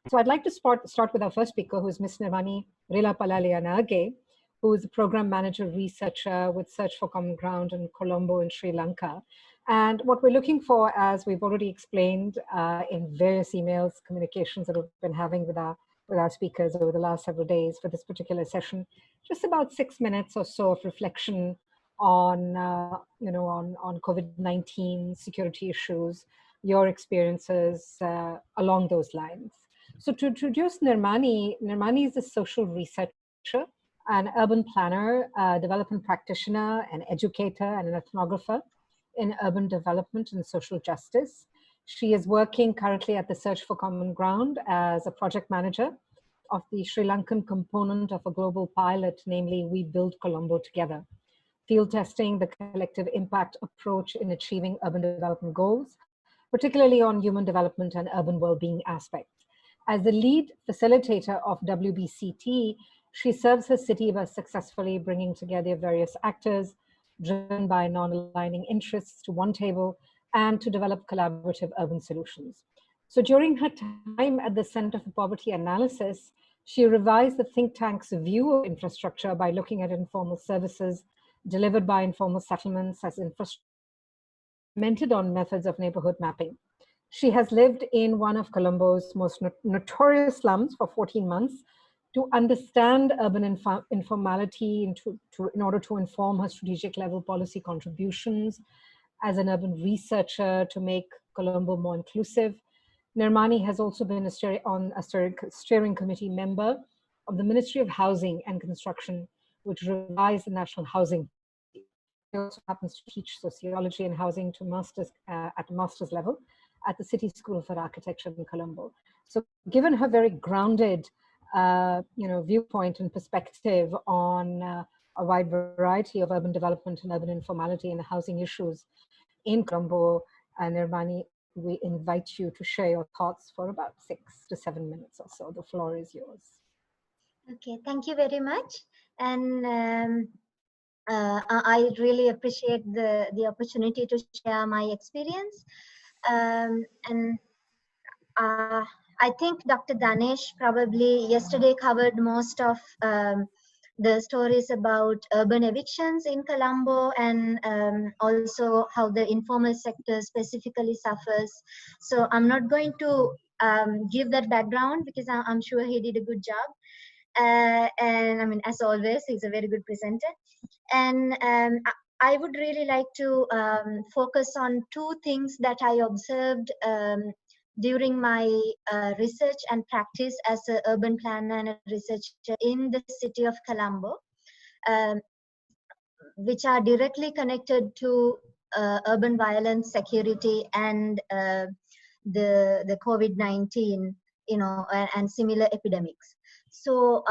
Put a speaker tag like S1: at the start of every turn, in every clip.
S1: So I'd like to start with our first speaker, who is Ms. Nirmani Relapalaliyanage, who is a program manager researcher with Search for Common Ground in Colombo in Sri Lanka. And what we're looking for, as we've already explained in various emails, communications that we've been having with our speakers over the last several days for this particular session, just about 6 minutes or so of reflection on, on COVID-19 security issues, your experiences along those lines. So to introduce Nirmani, Nirmani is a social researcher, an urban planner, a development practitioner, an educator, and an ethnographer in urban development and social justice. She is working currently at the Search for Common Ground as a project manager of the Sri Lankan component of a global pilot, namely We Build Colombo Together, field testing the collective impact approach in achieving urban development goals, particularly on human development and urban well-being aspects. As the lead facilitator of WBCT, she serves her city by successfully bringing together various actors driven by non-aligning interests to one table and to develop collaborative urban solutions. So during her time at the Center for Poverty Analysis, she revised the think tank's view of infrastructure by looking at informal services delivered by informal settlements as infrastructure implemented on methods of neighborhood mapping. She has lived in one of Colombo's most notorious slums for 14 months to understand urban informality in order to inform her strategic level policy contributions as an urban researcher to make Colombo more inclusive. Nirmani has also been a steering committee member of the Ministry of Housing and Construction, which revised the National Housing. She also happens to teach sociology and housing to at master's level at the City School for Architecture in Colombo. So given her very grounded viewpoint and perspective on a wide variety of urban development and urban informality and housing issues in Colombo, Nirmani, we invite you to share your thoughts for about 6 to 7 minutes or so. The floor is yours.
S2: Okay, thank you very much. And I really appreciate the opportunity to share my experience. I think Dr. Danesh probably yesterday covered most of the stories about urban evictions in Colombo and also how the informal sector specifically suffers. So I'm not going to give that background because I'm sure he did a good job. And I mean, as always, he's a very good presenter. And I would really like to focus on two things that I observed during my research and practice as an urban planner and a researcher in the city of Colombo, which are directly connected to urban violence, security, and the COVID-19, and similar epidemics. So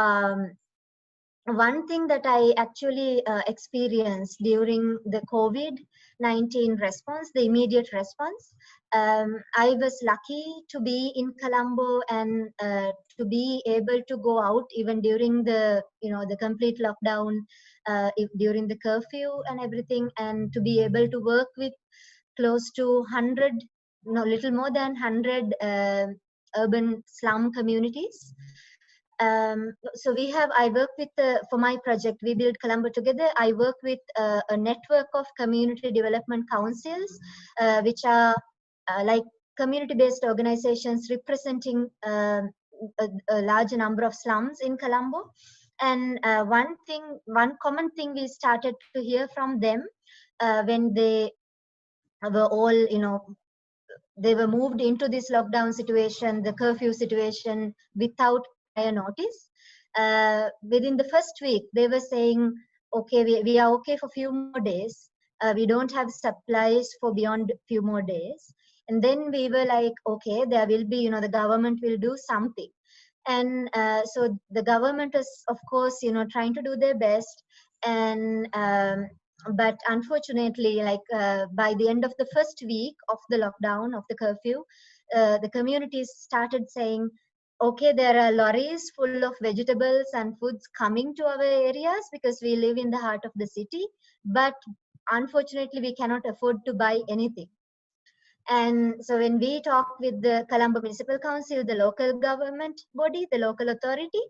S2: one thing that I actually experienced during the COVID-19 response, the immediate response, I was lucky to be in Colombo and to be able to go out even during the complete lockdown, during the curfew and everything, and to be able to work with close to 100, little more than 100 urban slum communities. So I work with, for my project, We Build Colombo Together, I work with a network of community development councils, which are like community-based organizations representing a large number of slums in Colombo. And one common thing we started to hear from them when they were all, they were moved into this lockdown situation, the curfew situation, without prior notice. Within the first week, they were saying, okay, we are okay for a few more days. We don't have supplies for beyond a few more days. And then we were like, okay, there will be, the government will do something. And so the government is, of course, trying to do their best. And but unfortunately, like by the end of the first week of the lockdown, of the curfew, the communities started saying, okay, there are lorries full of vegetables and foods coming to our areas because we live in the heart of the city, but unfortunately we cannot afford to buy anything. And so when we talked with the Colombo Municipal Council, the local government body, the local authority,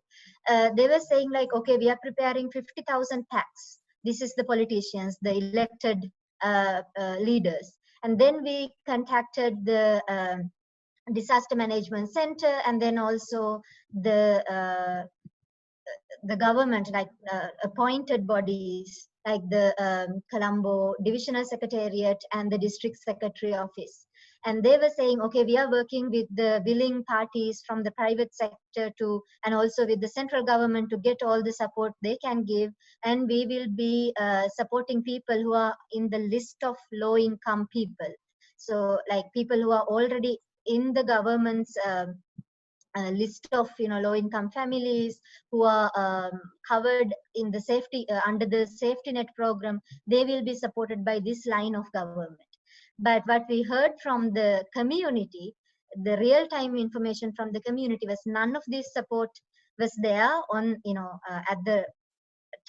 S2: they were saying like, okay, we are preparing 50,000 packs. This is the politicians, the elected leaders. And then we contacted the disaster management center, and then also the government, like appointed bodies like the Colombo Divisional Secretariat and the District Secretary Office. And they were saying, okay, we are working with the willing parties from the private sector to, and also with the central government to get all the support they can give. And we will be supporting people who are in the list of low income people. So like people who are already in the government's list of low income families who are covered in the safety under the safety net program, they will be supported by this line of government. But what we heard from the community, the real time information from the community, was none of this support was there on at the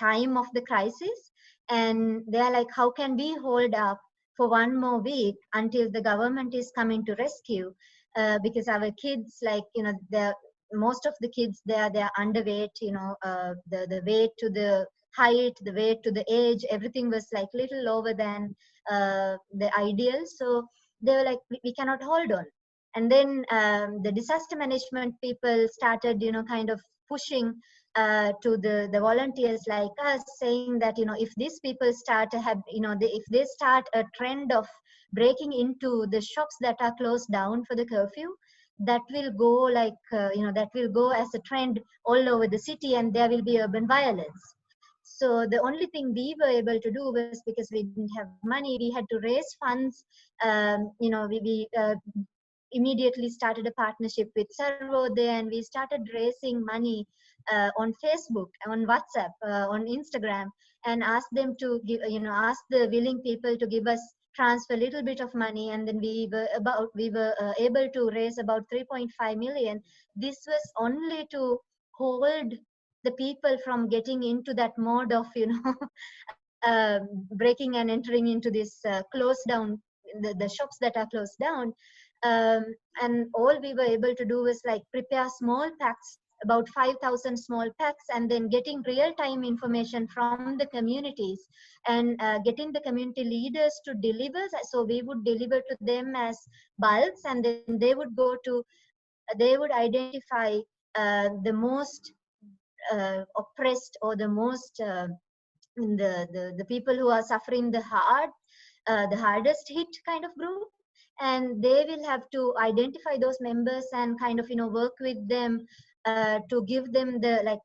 S2: time of the crisis. And they are like, how can we hold up for one more week until the government is coming to rescue? Because our kids, like the most of the kids there, they are underweight. The weight to the height, the weight to the age, everything was like little lower than the ideal. So they were like, we cannot hold on. And then the disaster management people started kind of pushing to the volunteers like us, saying that if these people start to have if they start a trend of breaking into the shops that are closed down for the curfew, that will go like that will go as a trend all over the city, and there will be urban violence. So the only thing we were able to do was, because we didn't have money, we had to raise funds. We immediately started a partnership with Sarvodaya, and we started raising money on Facebook, on WhatsApp, on Instagram, and asked them to give, ask the willing people to give us transfer a little bit of money. And then we were able to raise about 3.5 million. This was only to hold the people from getting into that mode of breaking and entering into this closed down, the shops that are closed down. And all we were able to do was like prepare small packs, about 5,000 small packs, and then getting real-time information from the communities, and getting the community leaders to deliver. So we would deliver to them as bulks, and then they would identify the most oppressed, or the most the people who are suffering the hardest hit kind of group. And they will have to identify those members and kind of work with them to give them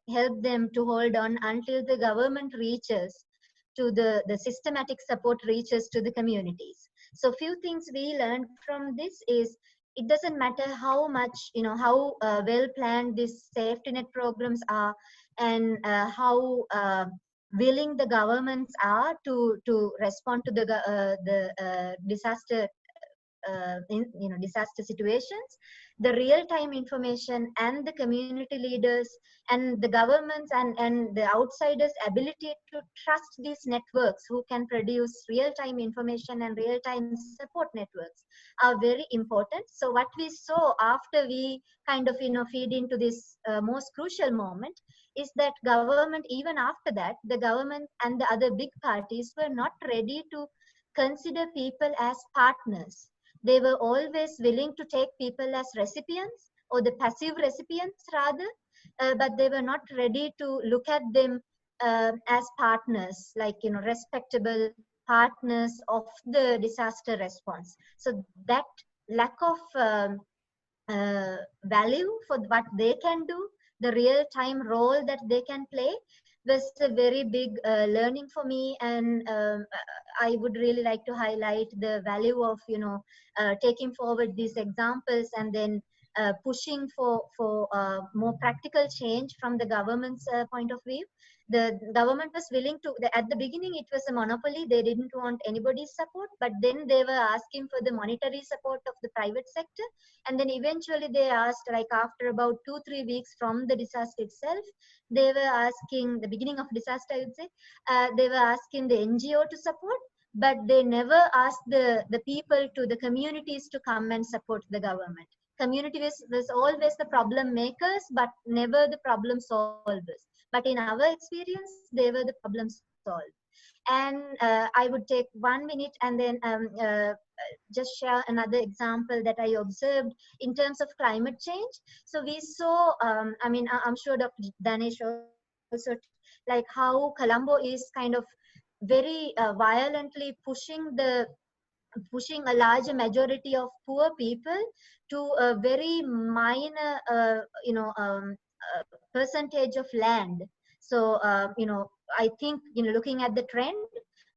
S2: help them to hold on until the government reaches to the systematic support reaches to the communities. So few things we learned from this is, it doesn't matter how much how well planned these safety net programs are, and how willing the governments are to respond to the disaster disaster situations. The real time information and the community leaders and the governments and the outsiders ability to trust these networks who can produce real time information and real time support networks are very important. So what we saw after we kind of feed into this most crucial moment is that government, even after that, the government and the other big parties were not ready to consider people as partners. They were always willing to take people as recipients, or the passive recipients rather, but they were not ready to look at them as partners, like respectable partners of the disaster response. So that lack of value for what they can do, the real time role that they can play, was a very big learning for me. And I would really like to highlight the value of taking forward these examples, and then pushing for more practical change from the government's point of view. The government was willing to, at the beginning it was a monopoly, they didn't want anybody's support, but then they were asking for the monetary support of the private sector. And then eventually they asked, like after about 2-3 weeks from the disaster itself, they were asking, the beginning of disaster I would say, they were asking the NGO to support. but they never ask the people, to the communities, to come and support the government. Community was always the problem makers, but never the problem solvers. But in our experience, they were the problem solvers. And I would take 1 minute and then just share another example that I observed in terms of climate change. So we saw, I mean, I'm sure Dr. Danesh also, like how Colombo is kind of very violently pushing a larger majority of poor people to a very minor, percentage of land. So, I think, looking at the trend,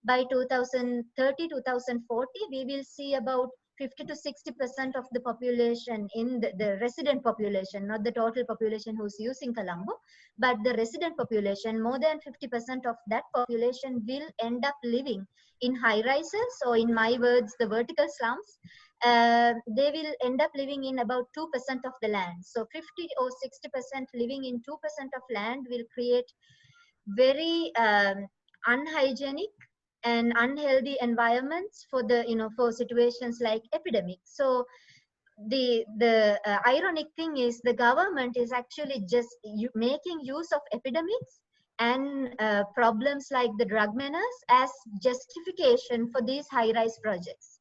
S2: by 2030, 2040, we will see about 50 to 60% of the population in the resident population, not the total population who's using Colombo, but the resident population, more than 50% of that population will end up living in high rises, or in my words, the vertical slums. They will end up living in about 2% of the land. So 50 or 60% living in 2% of land will create very unhygienic and unhealthy environments for the for situations like epidemics. So the ironic thing is, the government is actually just making use of epidemics and problems like the drug menace as justification for these high-rise projects.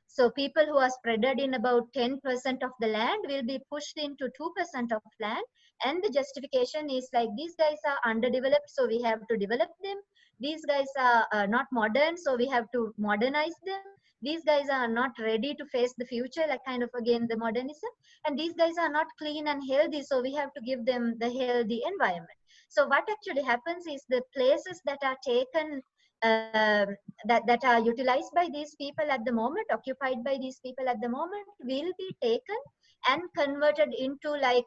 S2: So people who are spreaded in about 10% of the land will be pushed into 2% of land, and the justification is like, these guys are underdeveloped, so we have to develop them. These guys are not modern, so we have to modernize them. These guys are not ready to face the future, like kind of again the modernism. And these guys are not clean and healthy, so we have to give them the healthy environment. So what actually happens is, the places that are taken, that are utilized by these people at the moment, occupied by these people at the moment, will be taken and converted into, like,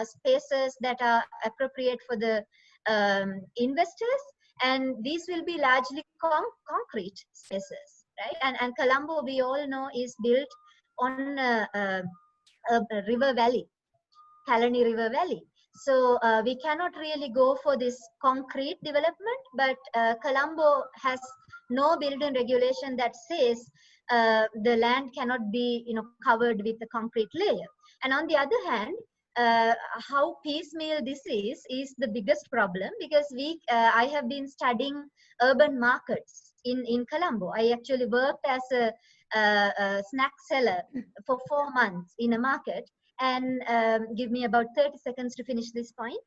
S2: spaces that are appropriate for the investors. And these will be largely concrete spaces, right? And Colombo, we all know, is built on a river valley, Kalani River Valley. So we cannot really go for this concrete development, but Colombo has no building regulation that says the land cannot be covered with a concrete layer. And on the other hand, how piecemeal this is the biggest problem, because I have been studying urban markets in Colombo. I actually worked as a snack seller for 4 months in a market. And give me about 30 seconds to finish this point.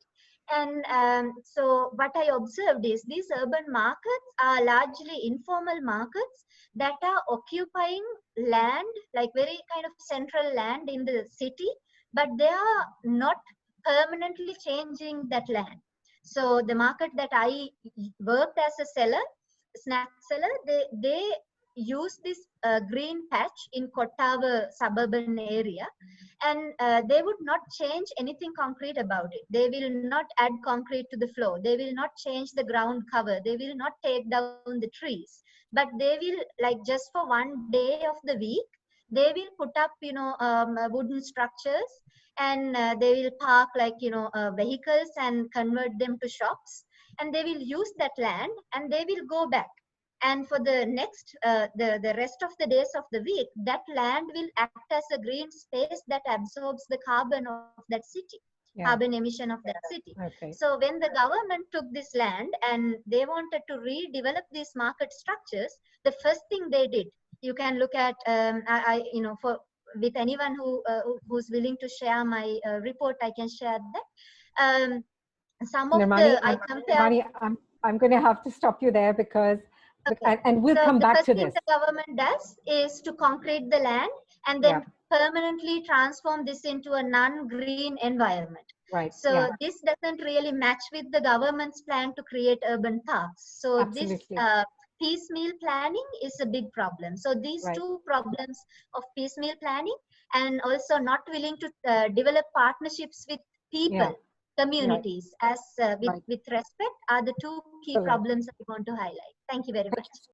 S2: And so what I observed is, these urban markets are largely informal markets that are occupying land, like very kind of central land in the city, but they are not permanently changing that land. So the market that I worked as a seller, snack seller, they use this green patch in Kottawa suburban area, and they would not change anything concrete about it. They will not add concrete to the floor. They will not change the ground cover. They will not take down the trees. But they will, like, just for 1 day of the week, they will put up, wooden structures, and they will park, like, vehicles and convert them to shops. And they will use that land, and they will go back. And for the next, the rest of the days of the week, that land will act as a green space that absorbs the carbon of that city, carbon emission of that city.
S1: Okay.
S2: So when the government took this land and they wanted to redevelop these market structures, the first thing they did, you can look at, with anyone who's willing to share my report, I can share that. Some of
S1: Nirmani,
S2: I compared.
S1: Nirmani, I'm going to have to stop you there, because
S2: okay.
S1: and we'll
S2: so
S1: come back to
S2: the
S1: this.
S2: first thing the government does is to concrete the land and then permanently transform this into a non-green environment.
S1: Right.
S2: So this doesn't really match with the government's plan to create urban parks. So
S1: Absolutely.
S2: This piecemeal planning is a big problem. So these two problems of piecemeal planning, and also not willing to develop partnerships with people, communities, as with respect, are the two key problems I want to highlight. Thank you very much.